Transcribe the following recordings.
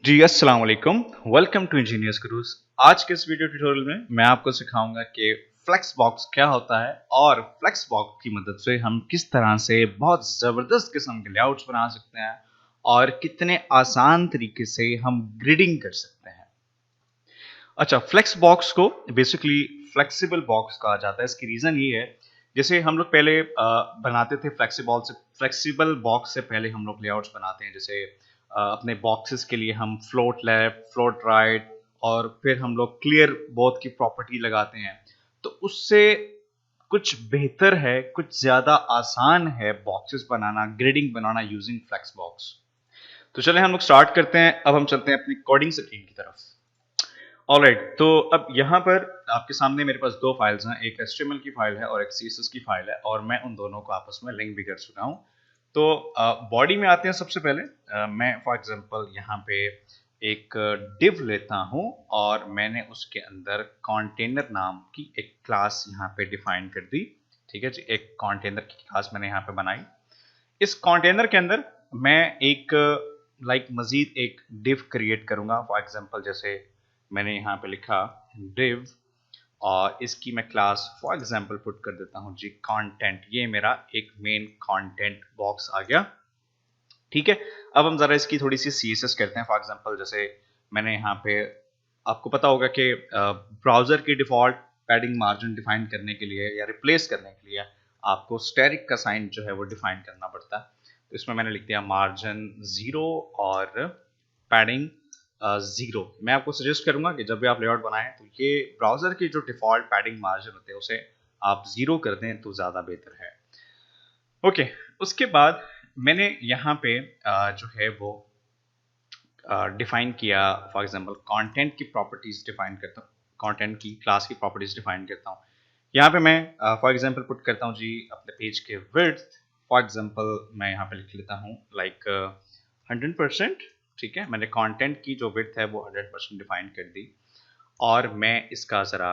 जी अस्सलाम वालेकुम। Welcome to engineers gurus. आज के इस वीडियो ट्यूटोरियल में मैं आपको सिखाऊंगा कि फ्लेक्स बॉक्स क्या होता है और फ्लेक्स बॉक्स की मदद से हम किस तरह से बहुत ज़बरदस्त किस्म के लेआउट्स बना सकते हैं और कितने आसान तरीके से हम ग्रिडिंग कर सकते हैं। अच्छा, फ्लेक्स बॉक्स को बेसिकली फ्लेक्सिबल बॉक्स कहा जाता है। इसकी रीज़न ये है, जैसे हम लोग पहले बनाते थे फ्लेक्सिबल बॉक्स से पहले हम लोग लेआउट्स बनाते हैं। जैसे अपने बॉक्सेस के लिए हम फ्लोट लेफ्ट, फ्लोट राइट और फिर हम लोग क्लियर बोथ की प्रॉपर्टी लगाते हैं। तो उससे कुछ बेहतर है, कुछ ज़्यादा आसान है बॉक्सेस बनाना, ग्रिडिंग बनाना यूजिंग फ्लेक्स बॉक्स। तो चलें हम लोग स्टार्ट करते हैं। अब हम चलते हैं अपनी कोडिंग स्क्रीन की तरफ। ऑलराइट, तो अब यहाँ पर आपके सामने मेरे पास दो फाइल्स हैं, एक HTML की फाइल है और एक CSS की फाइल है, और मैं उन दोनों को आपस में लिंक भी कर चुका हूँ। तो बॉडी में आते हैं। सबसे पहले मैं फॉर एग्जांपल यहाँ पे एक डिव लेता हूँ और मैंने उसके अंदर कंटेनर नाम की एक क्लास यहाँ पे डिफाइन कर दी। ठीक है जी, एक कंटेनर की क्लास मैंने यहाँ पे बनाई। इस कंटेनर के अंदर मैं एक मजीद एक डिव क्रिएट करूंगा। फॉर एग्जांपल जैसे मैंने यहाँ पे लिखा डिव और इसकी मैं क्लास फॉर एग्जांपल पुट कर देता हूँ जी कंटेंट। ये मेरा एक मेन कंटेंट बॉक्स आ गया। ठीक है, अब हम जरा इसकी थोड़ी सी CSS करते हैं। फॉर एग्जांपल जैसे मैंने यहाँ पे, आपको पता होगा कि ब्राउजर की डिफॉल्ट पैडिंग मार्जिन डिफाइन करने के लिए या रिप्लेस करने के लिए आपको स्टेरिक का साइन जो है वो डिफाइन करना पड़ता है। तो इसमें मैंने लिख दिया मार्जिन 0 और पैडिंग 0। मैं आपको सजेस्ट करूंगा कि जब भी आप लेआउट बनाएं तो ये ब्राउजर की जो डिफॉल्ट पैडिंग मार्जिन होते हैं उसे आप 0 कर दें तो ज़्यादा बेहतर है। ओके, उसके बाद मैंने यहाँ पे जो है वो डिफाइन किया। फॉर एग्जांपल कंटेंट की प्रॉपर्टीज डिफाइन करता हूँ, कंटेंट की क्लास की प्रॉपर्टीज डिफाइन करता हूँ। यहाँ पे मैं फॉर एग्जांपल पुट करता हूँ जी अपने पेज के विड्थ। फॉर एग्जांपल मैं यहाँ पे लिख लेता हूँ 100%। ठीक है, मैंने कंटेंट की जो विड्थ है वो 100% डिफाइन कर दी। और मैं इसका ज़रा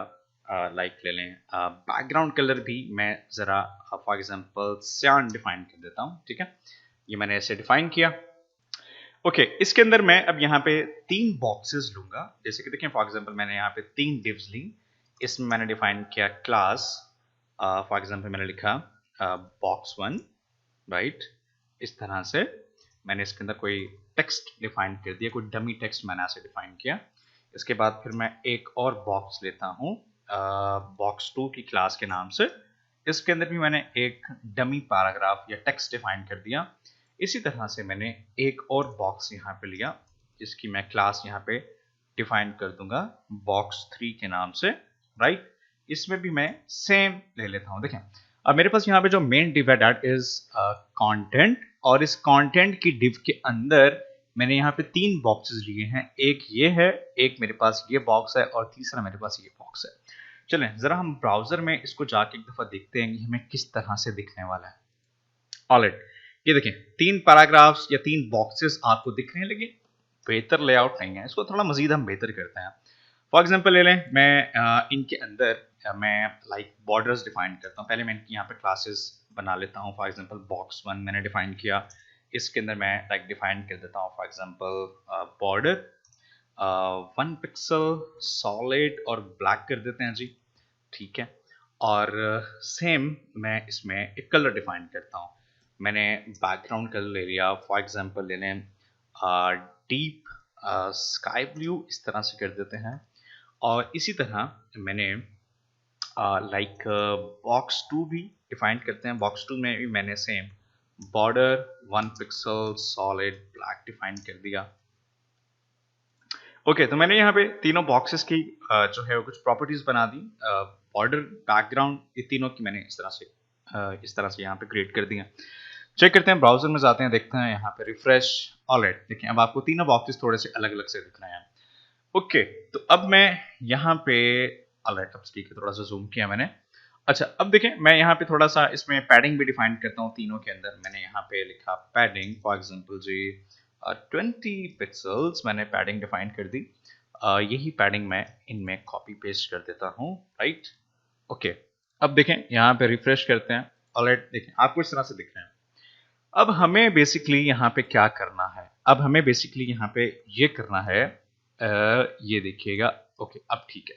ले लें बैकग्राउंड कलर भी मैं ज़रा फॉर एग्जांपल सियान डिफाइन कर देता हूँ। ठीक है, ये मैंने ऐसे डिफाइन किया। ओके, इसके अंदर मैं अब यहाँ पे 3 बॉक्सेस लूंगा। जैसे कि देखें, फॉर एग्जांपल मैंने यहाँ पे 3 डिव्स ली। इसमें मैंने डिफाइन किया क्लास। फॉर एग्जांपल मैंने लिखा box1, राइट। इस तरह से मैंने इसके अंदर कोई टेक्स्ट डिफाइन कर दिया, कोई डमी टेक्स्ट मैंने ऐसे डिफाइन किया। इसके बाद फिर मैं एक और बॉक्स लेता हूँ box2 की क्लास के नाम से। इसके अंदर भी मैंने एक डमी पैराग्राफ या टेक्स्ट डिफाइन कर दिया। इसी तरह से मैंने एक और बॉक्स यहाँ पे लिया जिसकी मैं क्लास यहाँ पे डिफाइन कर दूंगा box3 के नाम से, राइट। इसमें भी मैं सेम ले लेता हूँ। देखें, अब मेरे पास यहाँ पे जो मेन डिव है दैट इज कंटेंट, और इस कंटेंट की डिव के अंदर मैंने यहाँ पे 3 बॉक्सेस लिए हैं। एक ये है, एक मेरे पास ये बॉक्स है और तीसरा मेरे पास ये बॉक्स है। चलें जरा हम ब्राउजर में इसको जाके एक दफा देखते हैं कि हमें किस तरह से दिखने वाला है। ऑलराइट, ये देखें 3 पैराग्राफ्स या 3 बॉक्सेस आपको दिख रहे हैं, लेकिन बेहतर लेआउट नहीं है। इसको थोड़ा मजीद हम बेहतर करते हैं। फॉर एग्जांपल ले लें, मैं इनके अंदर मैं बॉर्डर्स डिफाइन करता हूँ। पहले मैं इनकी यहाँ पे क्लासेस बना लेता हूँ। फॉर एग्जांपल box1 मैंने डिफाइन किया। इसके अंदर मैं डिफाइन कर देता हूँ for example border 1 pixel solid और ब्लैक कर देते हैं जी। ठीक है, और सेम मैं इसमें एक कलर डिफाइन करता हूँ। मैंने बैकग्राउंड कलर ले लिया। फॉर एग्जांपल ले लें डीप स्काई ब्लू, इस तरह से कर देते हैं। और इसी तरह मैंने box2 भी डिफाइन करते हैं। box2 में भी मैंने same border 1 pixel solid black define कर दिया। ओके, तो मैंने यहाँ पे तीनों बॉक्सेस की जो है वो कुछ प्रॉपर्टीज बना दी। बॉर्डर, बैकग्राउंड, ये तीनों की मैंने इस तरह से यहाँ पे क्रिएट कर दिया। चेक करते हैं, ब्राउजर में जाते हैं, देखते हैं यहाँ पे रिफ्रेश। ऑलराइट, देखिए अब आपको तीनों बॉक्सेस थोड़े से अलग अलग से दिख रहे हैं। ओके, तो अब मैं यहाँ पे ऑलराइट, अब ठीक है, थोड़ा सा जूम किया मैंने। अच्छा, अब देखें मैं यहाँ पे थोड़ा सा इसमें पैडिंग भी डिफाइन करता हूँ। तीनों के अंदर मैंने यहाँ पे लिखा पैडिंग, फॉर एग्जांपल जी 20 पिक्सल्स मैंने पैडिंग डिफाइन कर दी। यही पैडिंग मैं इनमें कॉपी पेस्ट कर देता हूँ, राइट। ओके, अब देखें यहाँ पे रिफ्रेश करते हैं। ऑलराइट, देखें आपको इस तरह से दिख रहे हैं। अब हमें बेसिकली यहाँ पे क्या करना है, अब हमें बेसिकली यहाँ पे ये करना है, ये देखिएगा, ओके अब ठीक है,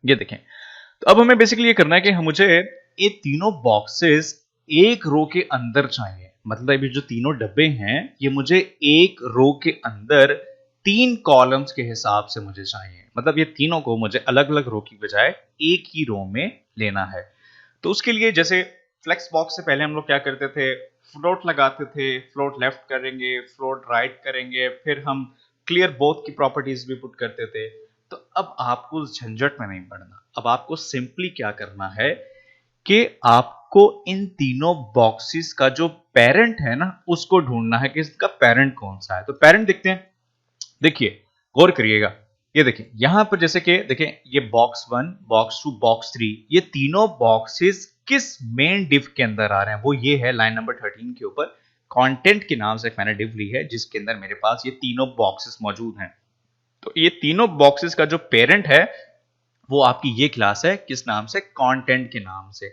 ये देखें। तो अब हमें बेसिकली ये करना है कि मुझे ये तीनों बॉक्सेस एक रो के अंदर चाहिए, मतलब ये जो तीनों डब्बे हैं ये मुझे एक रो के अंदर 3 कॉलम्स के हिसाब से मुझे चाहिए, मतलब ये तीनों को मुझे अलग अलग रो की बजाय एक ही रो में लेना है। तो उसके लिए जैसे फ्लेक्स बॉक्स से पहले हम लोग क्या करते थे, फ्लोट लगाते थे, फ्लोट लेफ्ट करेंगे, फ्लोट राइट करेंगे, फिर हम क्लियर बोथ की प्रॉपर्टीज भी पुट करते थे। तो अब आपको उस झंझट में नहीं पड़ना, अब आपको सिंपली क्या करना है कि आपको इन तीनों बॉक्सेस का जो पेरेंट है ना उसको ढूंढना है कि इसका पेरेंट कौन सा है। तो पेरेंट देखते हैं, देखिए गौर करिएगा, ये देखिए यहां पर जैसे कि देखें ये बॉक्स 1, बॉक्स 2, बॉक्स 3, ये तीनों बॉक्सेस किस मेन डिव के अंदर आ रहे हैं, वो ये है लाइन नंबर 13 के ऊपर कंटेंट के नाम से एक मैंने डिव ली है जिसके अंदर मेरे पास ये तीनों बॉक्सेस मौजूद हैं। तो ये तीनों बॉक्सेस का जो पेरेंट है वो आपकी ये क्लास है, किस नाम से, कंटेंट के नाम से।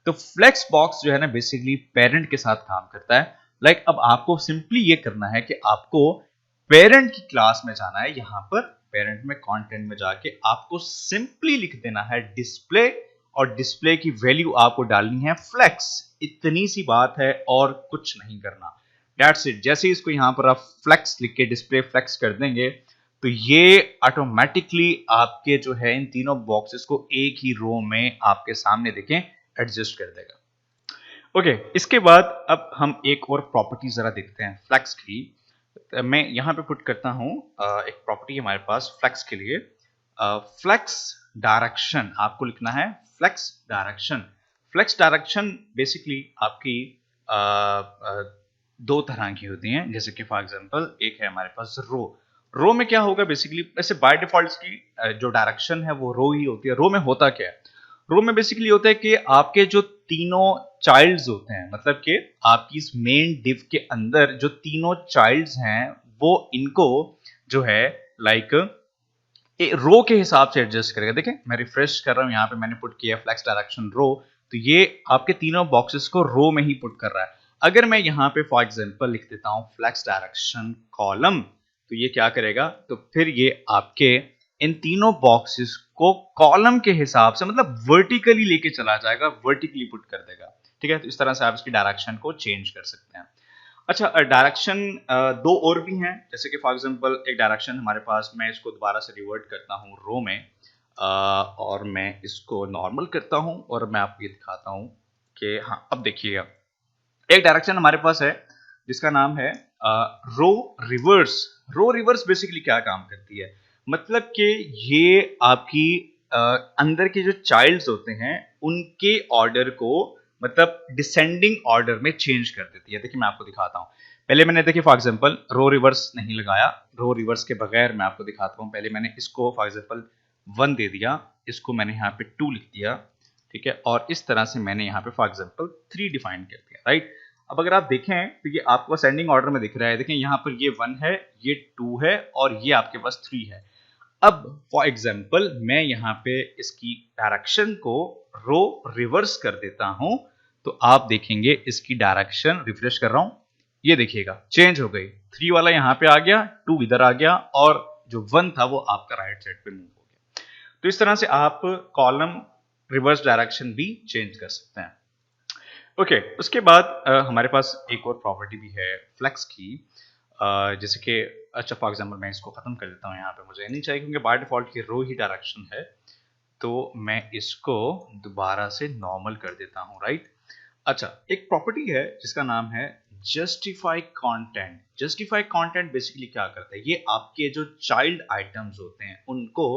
तो फ्लेक्स बॉक्स जो है ना बेसिकली पेरेंट के साथ काम करता है। लाइक अब आपको सिंपली ये करना है कि आपको पेरेंट की क्लास में जाना है, यहां पर पेरेंट में कंटेंट में जाके आपको सिंपली लिख देना है डिस्प्ले, और डिस्प्ले की वैल्यू आपको डालनी है फ्लेक्स। इतनी सी बात है और कुछ नहीं करना, दैट्स इट। जैसे इसको यहां पर आप फ्लेक्स लिख के डिस्प्ले फ्लेक्स कर देंगे तो ये ऑटोमेटिकली आपके जो है इन तीनों बॉक्सेस को एक ही रो में आपके सामने देखें एडजस्ट कर देगा। ओके, इसके बाद अब हम एक और प्रॉपर्टी जरा देखते हैं फ्लेक्स की। मैं यहां पे पुट करता हूं एक प्रॉपर्टी हमारे पास फ्लेक्स के लिए, फ्लेक्स डायरेक्शन आपको लिखना है, flex direction. Flex direction basically आपकी दो तरह की होती हैं, जैसे कि फॉर एग्जांपल एक है हमारे पास रो। रो में क्या होगा बेसिकली, ऐसे बाय डिफॉल्ट की जो डायरेक्शन है वो रो ही होती है। रो में होता क्या है, रो में बेसिकली होता है कि आपके जो तीनों चाइल्ड्स होते हैं, मतलब कि आपकी इस मेन डिव के अंदर जो तीनों चाइल्ड्स हैं वो इनको जो है लाइक रो के हिसाब से एडजस्ट करेगा। देखें मैं रिफ्रेश कर रहा हूं, यहाँ पे मैंने पुट किया फ्लेक्स डायरेक्शन रो, तो ये आपके तीनों बॉक्सेस को रो में ही पुट कर रहा है। अगर मैं यहाँ पे फॉर एग्जांपल लिख देता हूं फ्लेक्स डायरेक्शन कॉलम, तो ये क्या करेगा, तो फिर ये आपके इन तीनों बॉक्सेस को कॉलम के हिसाब से मतलब वर्टिकली लेके चला जाएगा, वर्टिकली पुट कर देगा। ठीक है, तो इस तरह से आप इसकी डायरेक्शन को चेंज कर सकते हैं। अच्छा, डायरेक्शन दो और भी हैं, जैसे कि फॉर एग्जांपल एक डायरेक्शन हमारे पास, मैं इसको दोबारा से रिवर्ट करता हूँ रो में, और मैं इसको नॉर्मल करता हूँ और मैं आपको ये दिखाता हूँ कि हाँ अब देखिएगा एक डायरेक्शन हमारे पास है जिसका नाम है रो रिवर्स। रो रिवर्स बेसिकली क्या काम करती है, मतलब कि ये आपकी अंदर के जो चाइल्ड्स होते हैं उनके ऑर्डर को मतलब डिसेंडिंग ऑर्डर में चेंज कर देती है। देखिए मैं आपको दिखाता हूं, पहले मैंने देखिए फॉर एग्जांपल रो रिवर्स नहीं लगाया, रो रिवर्स के बगैर मैं आपको दिखाता हूं। पहले मैंने इसको फॉर एग्जांपल 1 दे दिया, इसको मैंने यहाँ पे 2 लिख दिया, ठीक है, और इस तरह से मैंने यहाँ पे फॉर एग्जांपल 3 डिफाइन कर दिया, राइट। अब अगर आप देखें तो ये आपको असेंडिंग ऑर्डर में दिख रहा है, देखें यहाँ पर ये 1 है, ये 2 है और ये आपके पास 3 है। अब फॉर एग्जांपल मैं यहाँ पे इसकी डायरेक्शन को रो रिवर्स कर देता हूं, तो आप देखेंगे इसकी डायरेक्शन, रिफ्रेश कर रहा हूं, ये देखिएगा चेंज हो गई, 3 वाला यहाँ पे आ गया, 2 इधर आ गया और जो 1 था वो आपका राइट साइड पे मूव हो गया। तो इस तरह से आप कॉलम रिवर्स डायरेक्शन भी चेंज कर सकते हैं। ओके, उसके बाद हमारे पास एक और प्रॉपर्टी भी है फ्लेक्स की, जैसे कि अच्छा फॉर एग्जांपल मैं इसको खत्म कर देता हूँ, यहाँ पे मुझे नहीं चाहिए क्योंकि बाय डिफॉल्ट की रो ही डायरेक्शन है, तो मैं इसको दोबारा से नॉर्मल कर देता हूँ, राइट। अच्छा, एक प्रॉपर्टी है जिसका नाम है justify content. Justify content basically क्या करता है, ये आपके जो चाइल्ड आइटम्स होते हैं उनको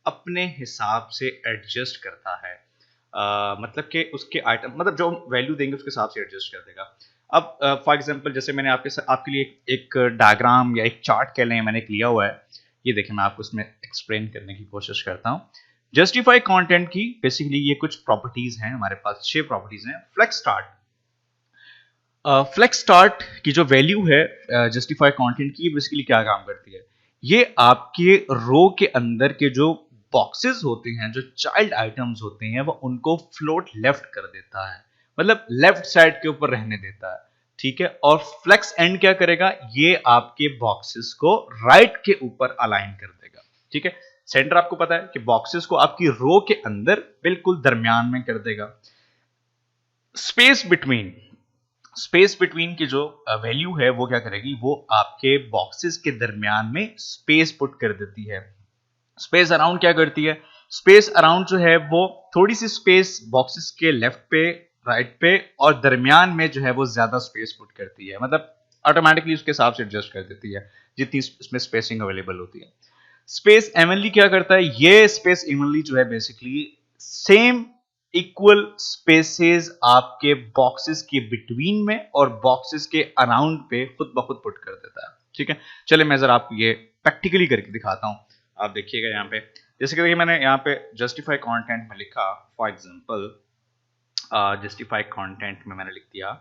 अपने हिसाब से एडजस्ट करता है, मतलब कि उसके आइटम मतलब जो वैल्यू देंगे उसके हिसाब से एडजस्ट कर देगा। अब फॉर एग्जांपल जैसे मैंने आपके लिए एक डायग्राम या एक चार्ट कह लें मैंने एक लिया हुआ है, ये देखें मैं आपको इसमें एक्सप्लेन करने की कोशिश करता हूँ। जस्टिफाई कंटेंट की बेसिकली ये कुछ प्रॉपर्टीज हैं, हमारे पास 6 प्रॉपर्टीज हैं। फ्लेक्स स्टार्ट, फ्लेक्स स्टार्ट की जो वैल्यू है जस्टिफाई कंटेंट की, बेसिकली क्या काम करती है, ये आपके रो के अंदर के जो बॉक्सेस होते हैं, जो चाइल्ड आइटम्स होते हैं, वो उनको फ्लोट लेफ्ट कर देता है, मतलब लेफ्ट साइड के ऊपर रहने देता है। ठीक है। और फ्लेक्स एंड क्या करेगा, ये आपके बॉक्सेस को राइट के ऊपर अलाइन कर देगा। ठीक है, सेंटर आपको पता है कि बॉक्सेस को आपकी रो के अंदर बिल्कुल दरमियान में कर देगा। स्पेस बिटवीन की जो वैल्यू है वो क्या करेगी, वो आपके बॉक्सेस के दरमियान में स्पेस पुट कर देती है। स्पेस अराउंड क्या करती है, स्पेस अराउंड जो है वो थोड़ी सी स्पेस बॉक्सेस के लेफ्ट पे, राइट पे और दरमियान में जो है वो ज्यादा स्पेस पुट करती है, मतलब ऑटोमेटिकली उसके हिसाब से एडजस्ट कर देती है जितनी इसमें स्पेसिंग अवेलेबल होती है। स्पेस इवनली क्या करता है, ये स्पेस इवनली जो है बेसिकली सेम इक्वल स्पेसेस आपके बॉक्सेस के बिटवीन में और बॉक्सेस के अराउंड पे खुद ब खुद पुट कर देता है। ठीक है, चलिए मैं जरा आपको ये प्रैक्टिकली करके दिखाता हूं। आप देखिएगा यहाँ पे, जैसे कि देखिए मैंने यहाँ पे जस्टिफाई कंटेंट में लिखा, फॉर एग्जांपल जस्टिफाई कंटेंट में मैंने लिख दिया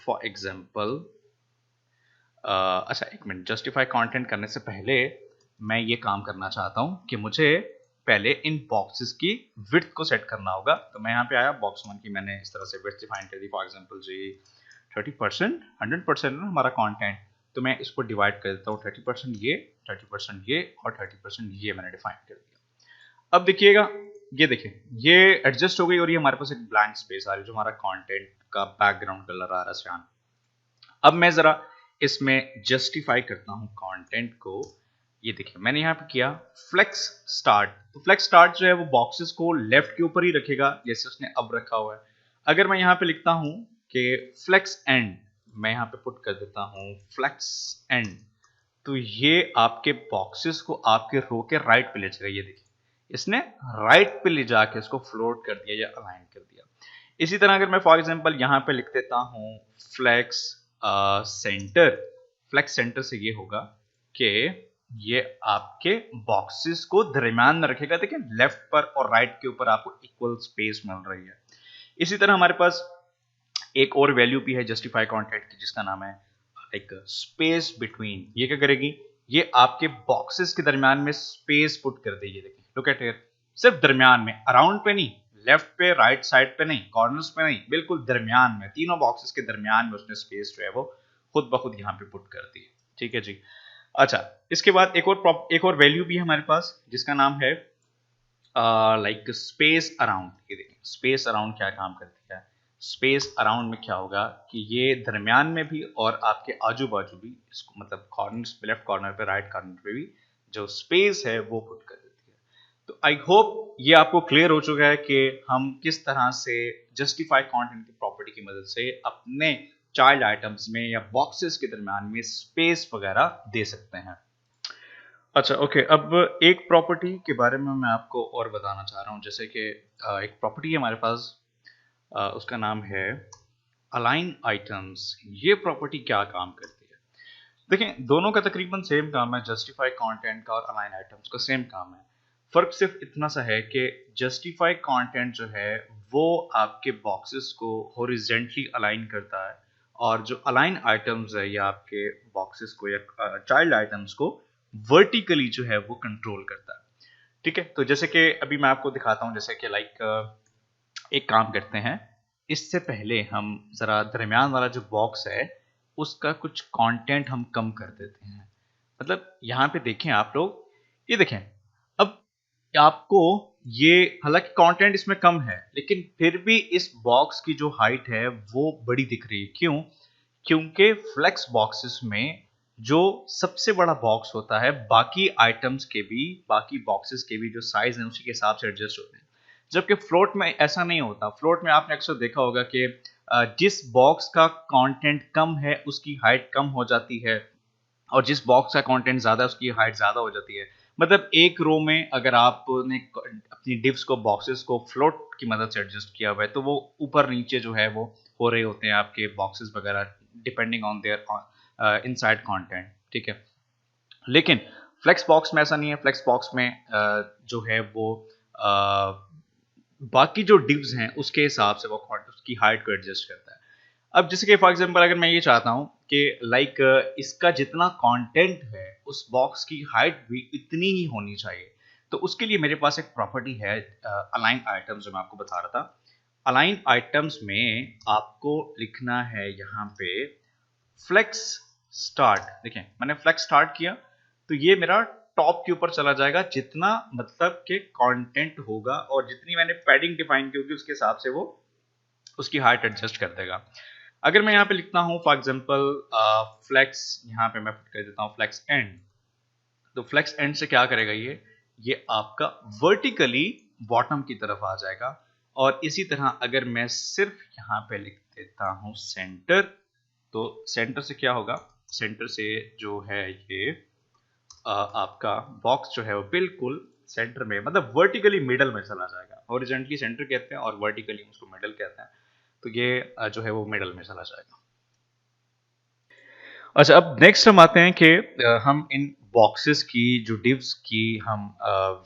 फॉर एग्जांपल, अच्छा एक मिनट, जस्टिफाई कंटेंट करने से पहले मैं ये काम करना चाहता हूँ कि मुझे पहले इन बॉक्सेस की विड्थ को सेट करना होगा। तो मैं यहाँ पे आया, बॉक्स 1 की मैंने इस तरह से विड्थ डिफाइन कर दी, फॉर एग्जांपल जी 30%, 100% हमारा कंटेंट, तो मैं इसको डिवाइड कर देता हूँ 30% ये, 30% ये और 30% ये मैंने डिफाइन कर दिया। अब देखिएगा, ये देखिए ये एडजस्ट हो गई और ये हमारे पास एक ब्लैंक स्पेस आ रही है जो हमारा कंटेंट का बैकग्राउंड कलर आ रहा है सियान। अब मैं जरा इसमें जस्टिफाई करता हूं कंटेंट को। ये देखिए मैंने यहां पे किया फ्लेक्स स्टार्ट, तो फ्लेक्स स्टार्ट जो है वो बॉक्सेस को लेफ्ट के ऊपर ही रखेगा जैसे उसने अब रखा हुआ है। अगर मैं यहां पे लिखता हूं कि फ्लेक्स एंड, मैं यहां पे पुट कर देता हूं फ्लेक्स एंड, तो ये आपके बॉक्सेस को आपके रो के राइट पे ले जाएगा। ये देखिए इसने राइट पे ले जाके इसको फ्लोट कर दिया या अलाइन कर दिया। इसी तरह अगर मैं फॉर एग्जांपल यहां पे लिख देता हूं फ्लेक्स सेंटर, फ्लेक्स सेंटर से ये होगा कि ये आपके बॉक्सेस को दरमियान में रखेगा। देखिए लेफ्ट पर और राइट के ऊपर आपको इक्वल स्पेस मिल रही है। इसी तरह हमारे पास एक और वैल्यू भी है जस्टिफाई कंटेंट की जिसका नाम है एक स्पेस बिटवीन। ये क्या करेगी, ये आपके बॉक्सेस के दरमियान में स्पेस पुट कर देगी। देखिए लुक एट हियर, सिर्फ दरमियान में, अराउंड पे नहीं, लेफ्ट पे, राइट साइड पे नहीं, कॉर्नर्स पे नहीं, बिल्कुल दरमियान में, तीनों बॉक्सेस के दरमियान में उसने स्पेस जो है वो खुद ब खुद यहाँ पे पुट कर दी है। ठीक है जी। अच्छा, इसके बाद एक और वैल्यू भी है हमारे पास जिसका नाम है लाइक स्पेस अराउंड। ये देखिए स्पेस अराउंड क्या काम करती है, स्पेस अराउंड में क्या होगा कि ये दरमियान में भी और आपके आजू बाजू भी, इसको मतलब कॉर्नर, लेफ्ट कॉर्नर पे, राइट कॉर्नर पे भी जो स्पेस है वो पुट कर देती है। तो आई होप ये आपको क्लियर हो चुका है कि हम किस तरह से जस्टिफाई कंटेंट की प्रॉपर्टी की मदद से अपने चाइल्ड आइटम्स में या बॉक्सेस के दरमियान में स्पेस वगैरह दे सकते हैं। अच्छा ओके, अब एक प्रॉपर्टी के बारे में मैं आपको और बताना चाह रहा हूँ, जैसे कि एक प्रॉपर्टी है हमारे पास, उसका नाम है अलाइन आइटम्स। ये प्रॉपर्टी क्या काम करती है, देखें दोनों का तकरीबन सेम काम है, जस्टिफाई कंटेंट का और अलाइन आइटम्स का सेम काम है। फर्क सिर्फ इतना सा है कि जस्टिफाई कंटेंट जो है वो आपके बॉक्सेस को हॉरिजॉन्टली अलाइन करता है और जो अलाइन आइटम्स है या आपके बॉक्सेस को या चाइल्ड आइटम्स को वर्टिकली जो है वो कंट्रोल करता है। ठीक है, तो जैसे कि अभी मैं आपको दिखाता हूं, जैसे कि एक काम करते हैं, इससे पहले हम जरा दरमियान वाला जो बॉक्स है उसका कुछ कंटेंट हम कम कर देते हैं। मतलब यहाँ पे देखें आप लोग, ये देखें, अब आपको ये, हालांकि कंटेंट इसमें कम है लेकिन फिर भी इस बॉक्स की जो हाइट है वो बड़ी दिख रही है। क्यों? क्योंकि फ्लेक्स बॉक्सेस में जो सबसे बड़ा बॉक्स होता है बाकी आइटम्स के भी, बाकी बॉक्सेस के भी जो साइज है उसी के हिसाब से एडजस्ट होते हैं, जबकि फ्लोट में ऐसा नहीं होता। फ्लोट में आपने अक्सर देखा होगा कि जिस बॉक्स का कंटेंट कम है उसकी हाइट कम हो जाती है और जिस बॉक्स का कंटेंट ज्यादा है उसकी हाइट ज्यादा हो जाती है। मतलब एक रो में अगर आपने अपनी डिव्स को, बॉक्सेस को फ्लोट की मदद से एडजस्ट किया हुआ है तो वो ऊपर नीचे जो है वो हो रहे होते हैं आपके बॉक्सेस वगैरह, depending on their inside content. ठीक है, लेकिन फ्लेक्स बॉक्स में ऐसा नहीं है। फ्लेक्स बॉक्स में जो है वो बाकी जो डिव्स हैं उसके हिसाब से वो उसकी हाइट को एडजस्ट करता है। अब जैसे कि फॉर एग्जांपल अगर मैं ये चाहता हूं कि इसका जितना कंटेंट है उस बॉक्स की हाइट भी इतनी ही होनी चाहिए, तो उसके लिए मेरे पास एक प्रॉपर्टी है अलाइन आइटम जो मैं आपको बता रहा था। अलाइन आइटम्स में आपको लिखना है यहाँ पे फ्लेक्स स्टार्ट। देखें मैंने फ्लेक्स स्टार्ट किया तो ये मेरा टॉप के ऊपर चला जाएगा, जितना मतलब के कंटेंट होगा और जितनी मैंने पैडिंग डिफाइन की होगी उसके हिसाब से वो उसकी हाइट एडजस्ट कर देगा। अगर मैं यहाँ पे लिखता हूँ फॉर एग्जांपल फ्लेक्स, यहाँ पे मैं पुट कर देता हूँ फ्लेक्स एंड, तो फ्लेक्स एंड से क्या करेगा ये आपका वर्टिकली बॉटम की तरफ आ जाएगा। और इसी तरह अगर मैं सिर्फ यहाँ पे लिख देता हूँ सेंटर, तो सेंटर से क्या होगा, सेंटर से जो है ये आपका बॉक्स जो है वो बिल्कुल सेंटर में, मतलब वर्टिकली मिडल में चला जाएगा। हॉरिजॉन्टली सेंटर कहते हैं और वर्टिकली उसको मिडल कहते हैं, तो ये जो है वो मिडल में चला जाएगा। अच्छा, अब नेक्स्ट हम आते हैं कि हम इन बॉक्सेस की जो डिव्स की हम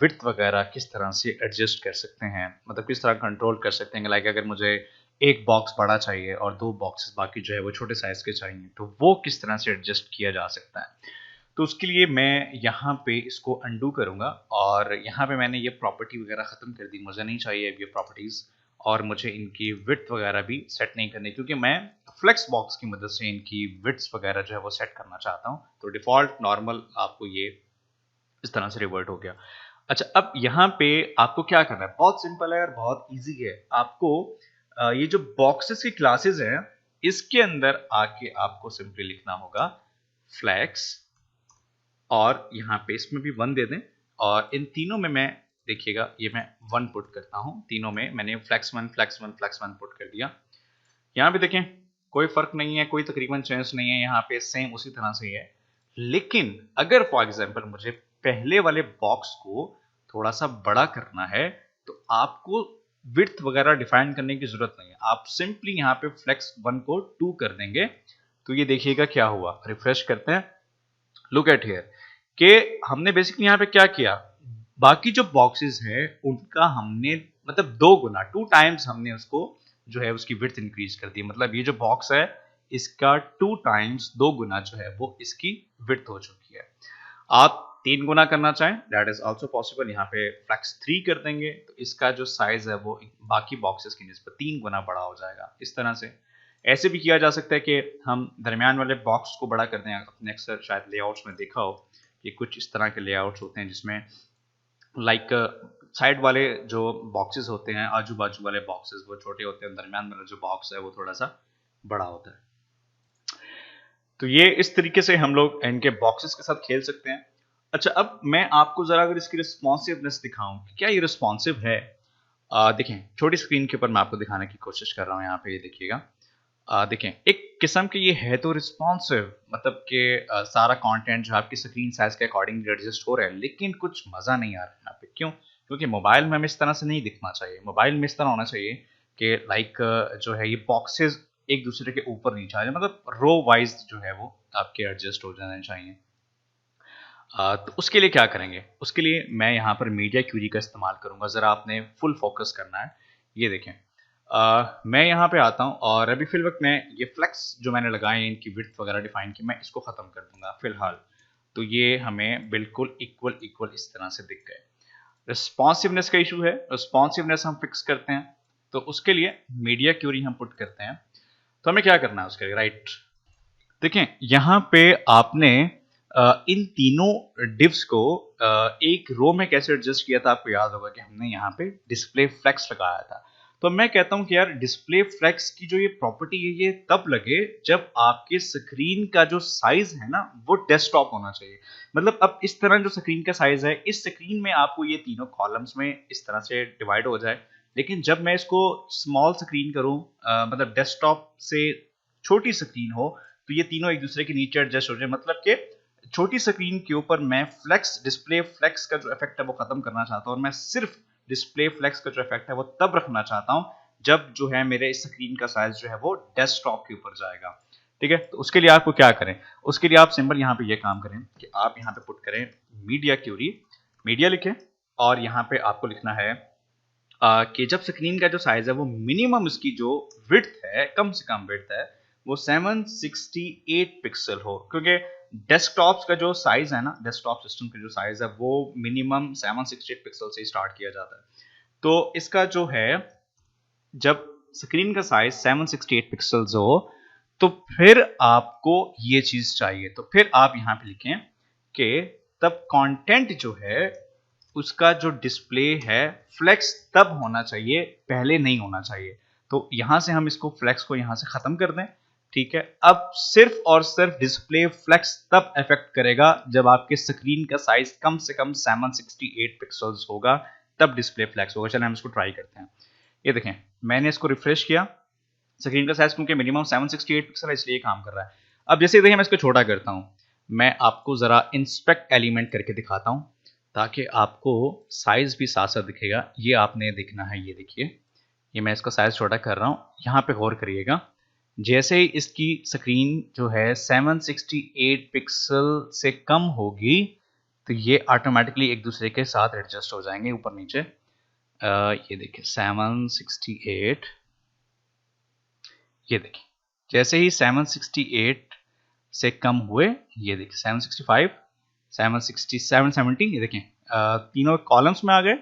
विड्थ वगैरह किस तरह से एडजस्ट कर सकते हैं, मतलब किस तरह कंट्रोल कर सकते हैं। लाइक अगर मुझे एक बॉक्स बड़ा चाहिए और दो बॉक्सेस बाकी जो है वो छोटे साइज के चाहिए, तो वो किस तरह से एडजस्ट किया जा सकता है। तो उसके लिए मैं यहाँ पे इसको अंडू करूँगा और यहाँ पे मैंने ये प्रॉपर्टी वगैरह ख़त्म कर दी, मुझे नहीं चाहिए ये प्रॉपर्टीज़, और मुझे इनकी विड्थ वगैरह भी सेट नहीं करनी, क्योंकि मैं फ्लेक्स बॉक्स की मदद से इनकी विड्थ वगैरह जो है वो सेट करना चाहता हूँ। तो डिफ़ॉल्ट नॉर्मल आपको ये इस तरह से रिवर्ट हो गया। अच्छा, अब यहाँ पे आपको क्या करना है, बहुत सिंपल है और बहुत ईजी है। आपको ये जो बॉक्सेस की क्लासेस हैं इसके अंदर आके आपको सिंपली लिखना होगा फ्लेक्स, और यहाँ पे इसमें भी 1 दे दें, और इन तीनों में मैं देखिएगा ये मैं 1 पुट करता हूँ। तीनों में मैंने फ्लेक्स 1 फ्लेक्स 1 फ्लेक्स 1 पुट कर दिया। यहाँ पे देखें कोई फर्क नहीं है, कोई तकरीबन चेंज नहीं है, यहाँ पे सेम उसी तरह से ही है। लेकिन अगर फॉर एग्जांपल मुझे पहले वाले बॉक्स को थोड़ा सा बड़ा करना है, तो आपको विड्थ वगैरह डिफाइन करने की जरूरत नहीं है, आप सिंपली यहाँ पे फ्लेक्स 1 को 2 कर देंगे। तो ये देखिएगा क्या हुआ, रिफ्रेश करते हैं, लुक एट हियर कि हमने बेसिकली यहाँ पे क्या किया, बाकी जो बॉक्सेस हैं उनका हमने मतलब 2 गुना 2 टाइम्स हमने उसको जो है उसकी विड्थ इंक्रीज कर दी। मतलब ये जो बॉक्स है इसका 2 टाइम्स 2 गुना जो है वो इसकी विड्थ हो चुकी है। आप 3 गुना करना चाहें दैट इज आल्सो पॉसिबल, यहाँ पे फ्लेक्स 3 कर देंगे तो इसका जो साइज है वो बाकी बॉक्सेस की निस्बत 3 गुना बड़ा हो जाएगा। इस तरह से ऐसे भी किया जा सकता है कि हम दरमियान वाले बॉक्स को बड़ा कर दें। आपने अक्सर शायद लेआउट्स में देखा हो कि कुछ इस तरह के लेआउट्स होते हैं जिसमें लाइक साइड वाले जो बॉक्सेस होते हैं, आजू बाजू वाले बॉक्सेस वो छोटे होते हैं, दरमियान वाला जो बॉक्स है वो थोड़ा सा बड़ा होता है। तो ये इस तरीके से हम लोग इनके बॉक्सेस के साथ खेल सकते हैं। अच्छा, अब मैं आपको जरा अगर इसकी रिस्पॉन्सिवनेस दिखाऊं कि क्या ये रिस्पॉन्सिव है, देखें छोटी स्क्रीन के ऊपर मैं आपको दिखाने की कोशिश कर रहा हूँ। यहाँ पे ये देखिएगा, देखें एक किस्म के ये है तो रिस्पॉन्सिव, मतलब कि सारा कंटेंट जो आपकी स्क्रीन साइज के अकॉर्डिंग एडजस्ट हो रहा है, लेकिन कुछ मज़ा नहीं आ रहा है यहाँ पे। क्यों? क्योंकि मोबाइल में हमें इस तरह से नहीं दिखना चाहिए। मोबाइल में इस तरह होना चाहिए कि लाइक जो है ये बॉक्सेस एक दूसरे के ऊपर नहीं चाहिए, मतलब रो वाइज जो है वो आपके एडजस्ट हो जाने चाहिए। तो उसके लिए क्या करेंगे, उसके लिए मैं यहाँ पर मीडिया क्यूरी का इस्तेमाल करूँगा। ज़रा आपने फुल फोकस करना है। ये देखें, मैं यहाँ पे आता हूँ और अभी फिल वक्त मैं ये फ्लेक्स जो मैंने लगाए हैं इनकी विड्थ वगैरह डिफाइन की, मैं इसको ख़त्म कर दूंगा फिलहाल। तो ये हमें बिल्कुल इक्वल इक्वल इस तरह से दिख गए। रिस्पॉन्सिवनेस का इशू है, रिस्पॉन्सिवनेस हम फिक्स करते हैं, तो उसके लिए मीडिया क्यूरी हम पुट करते हैं। तो हमें क्या करना है उसके लिए, राइट। देखें यहाँ पे आपने इन तीनों डिव्स को एक रो में कैसे एडजस्ट किया था, आपको याद होगा कि हमने यहाँ पे डिस्प्ले फ्लेक्स लगाया था। तो मैं कहता हूँ कि यार डिस्प्ले फ्लेक्स की जो ये प्रॉपर्टी है ये तब लगे जब आपके स्क्रीन का जो साइज है ना वो डेस्कटॉप होना चाहिए। मतलब अब इस तरह जो स्क्रीन का साइज है, इस स्क्रीन में आपको ये तीनों कॉलम्स में इस तरह से डिवाइड हो जाए, लेकिन जब मैं इसको स्मॉल स्क्रीन करूँ, मतलब डेस्कटॉप से छोटी स्क्रीन हो, तो ये तीनों एक दूसरे के नीचे एडजस्ट हो जाए। मतलब कि छोटी स्क्रीन के ऊपर मैं फ्लेक्स डिस्प्ले फ्लेक्स का जो इफेक्ट है वो खत्म करना चाहता हूँ, और मैं सिर्फ डिस्प्ले फ्लेक्स का जो इफेक्ट है वो तब रखना चाहता हूँ जब जो है मेरे स्क्रीन का साइज जो है वो डेस्कटॉप के ऊपर जाएगा। ठीक है, तो उसके लिए आपको क्या करें, उसके लिए आप सिंपल यहाँ पे ये काम करें कि आप यहाँ पे पुट करें मीडिया क्यूरी, मीडिया लिखें, और यहाँ पे आपको लिखना है कि जब स्क्रीन का जो साइज है वो मिनिमम इसकी जो विड्थ है, कम से कम विड्थ है, वो 768 पिक्सल हो। क्योंकि डेस्कटॉप्स का जो साइज है ना, डेस्कटॉप सिस्टम का जो साइज है वो मिनिमम 768 पिक्सल से स्टार्ट किया जाता है। तो इसका जो है जब स्क्रीन का साइज 768 पिक्सल्स हो तो फिर आपको ये चीज चाहिए। तो फिर आप यहां पे लिखें कि तब कंटेंट जो है उसका जो डिस्प्ले है फ्लेक्स तब होना चाहिए, पहले नहीं होना चाहिए। तो यहां से हम इसको फ्लेक्स को यहां से खत्म कर दें। ठीक है, अब सिर्फ और सिर्फ डिस्प्ले फ्लेक्स तब इफेक्ट करेगा जब आपके स्क्रीन का साइज कम से कम 768 पिक्सल्स होगा, तब डिस्प्ले फ्लेक्स होगा। चलिए हम इसको ट्राई करते हैं। ये देखें, मैंने इसको रिफ्रेश किया, स्क्रीन का साइज क्योंकि मिनिमम 768 पिक्सल है इसलिए काम कर रहा है। अब जैसे देखिए मैं इसको छोटा करता हूं, मैं आपको जरा इंस्पेक्ट एलिमेंट करके दिखाता हूं ताकि आपको साइज भी साथ साथ दिखेगा। ये आपने देखना है, ये देखिए, ये मैं इसका साइज छोटा कर रहा हूं, यहां पे गौर करिएगा। जैसे ही इसकी स्क्रीन जो है 768 पिक्सल से कम होगी तो ये ऑटोमेटिकली एक दूसरे के साथ एडजस्ट हो जाएंगे ऊपर नीचे। ये देखिए 768, ये देखिए जैसे ही 768 से कम हुए, ये देखिए 765, 760, 770, ये देखें तीनों कॉलम्स में आ गए।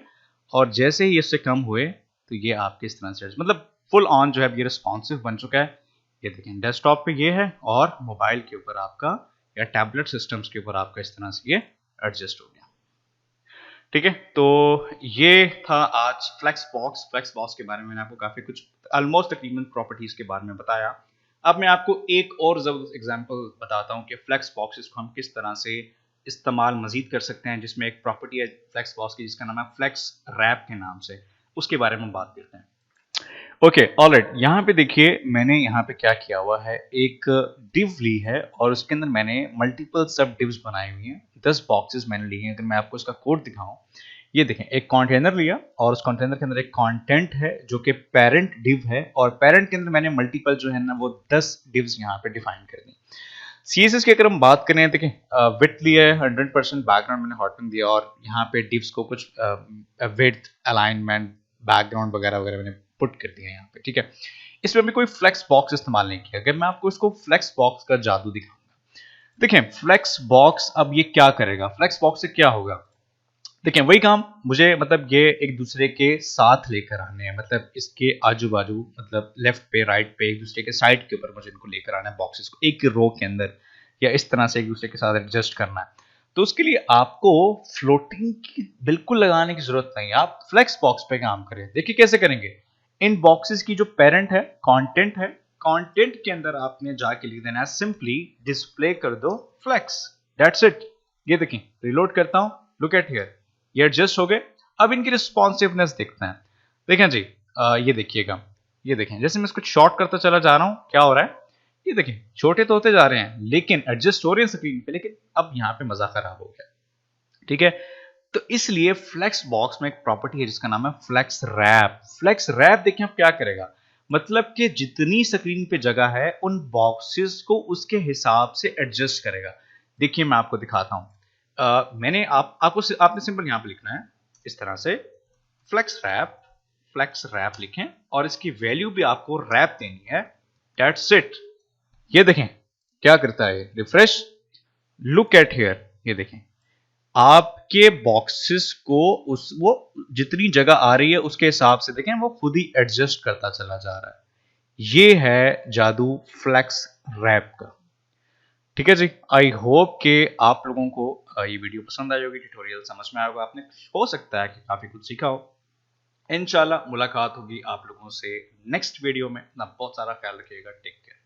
और जैसे ही इससे कम हुए तो ये आपके इस तरह से मतलब फुल ऑन जो है ये रिस्पॉन्सिव बन चुका है। ये देखें डेस्कटॉप पे ये है और मोबाइल के ऊपर आपका या टैबलेट सिस्टम्स के ऊपर आपका इस तरह से ये एडजस्ट हो गया। ठीक है, तो ये था आज फ्लेक्स बॉक्स। फ्लेक्स बॉक्स के बारे में मैंने आपको काफी कुछ ऑलमोस्ट तकरीबन प्रॉपर्टीज के बारे में बताया। अब मैं आपको एक और जबरदस्त एग्जांपल बताता हूं कि फ्लेक्स बॉक्सेस को हम किस तरह से इस्तेमाल मजीद कर सकते हैं, जिसमें एक प्रॉपर्टी है फ्लेक्स बॉक्स की जिसका नाम है फ्लेक्स रैप के नाम से, उसके बारे में बात करते हैं। ओके ऑलराइट, यहाँ पे देखिए मैंने यहाँ पे क्या किया हुआ है, एक डिव ली है और उसके अंदर मैंने मल्टीपल सब डिव्स बनाई हुई हैं। 10 बॉक्सेस मैंने लिए हैं। अगर मैं आपको इसका कोड दिखाऊं, ये देखें, एक कंटेनर लिया और उस कंटेनर के अंदर एक कंटेंट है जो कि पेरेंट डिव है, और पेरेंट के अंदर मैंने मल्टीपल जो है ना वो 10 डिव्स यहाँ पे डिफाइन कर दी। CSS की अगर हम बात करें, देखें विड्थ लिया है 100%, बैकग्राउंड मैंने हॉटन दिया और यहाँ पे डिव्स को कुछ विड्थ, अलाइनमेंट, बैकग्राउंड वगैरह वगैरह मैंने पुट कर दिया यहाँ पे। ठीक है, इसमें भी कोई फ्लेक्स बॉक्स इस्तेमाल नहीं किया। अगर मैं आपको इसको फ्लेक्स बॉक्स का जादू दिखाऊंगा, देखें फ्लेक्स बॉक्स अब ये क्या करेगा, फ्लेक्स बॉक्स से क्या होगा। देखें वही काम मुझे, मतलब ये एक दूसरे के साथ लेकर आने हैं, मतलब इसके आजू बाजू, मतलब लेफ्ट पे राइट पे एक दूसरे के साइड के ऊपर मुझे इनको लेकर आना है, बॉक्सेस को एक रो के अंदर या इस तरह से एक दूसरे के साथ एडजस्ट करना है। तो उसके लिए आपको फ्लोटिंग की बिल्कुल लगाने की जरूरत नहीं, आप फ्लेक्स बॉक्स पे काम करें। देखिए कैसे करेंगे। इन बॉक्सेस की जो पेरेंट है, कंटेंट है, कंटेंट के अंदर आपने जाके लिख देना है सिंपली डिस्प्ले कर दो फ्लेक्स, दैट्स इट। ये देखें, रिलोड करता हूं, लुक एट हियर, ये एडजस्ट हो गए। अब इनकी रिस्पॉन्सिवनेस देखते हैं। देखें जी, ये देखिएगा, ये देखें जैसे मैं इसको शॉर्ट करता चला जा रहा हूं क्या हो रहा है, ये देखें छोटे तो होते जा रहे हैं लेकिन एडजस्ट हो रहे हैं स्क्रीन पे, लेकिन अब यहां पे मजा खराब हो गया। ठीक है, तो इसलिए फ्लेक्स बॉक्स में एक प्रॉपर्टी है जिसका नाम है फ्लेक्स रैप। फ्लेक्स रैप देखें अब क्या करेगा, मतलब कि जितनी स्क्रीन पे जगह है उन बॉक्सेस को उसके हिसाब से एडजस्ट करेगा। देखिए मैं आपको दिखाता हूं। मैंने आपने सिंपल यहां पे लिखना है इस तरह से फ्लेक्स रैप लिखें और इसकी वैल्यू भी आपको रैप देनी है, दैट्स इट। ये देखें क्या करता है, रिफ्रेश, लुक एट हियर, ये देखें आपके बॉक्सेस को वो जितनी जगह आ रही है उसके हिसाब से देखें वो खुद ही एडजस्ट करता चला जा रहा है। ये है जादू फ्लेक्स रैप का। ठीक है जी, आई होप कि आप लोगों को ये वीडियो पसंद आई होगी, ट्यूटोरियल समझ में आया होगा, आपने हो सकता है कि काफी कुछ सीखा हो। इंशाल्लाह मुलाकात होगी आप लोगों से नेक्स्ट वीडियो में। अपना बहुत सारा ख्याल रखिएगा, टेक केयर।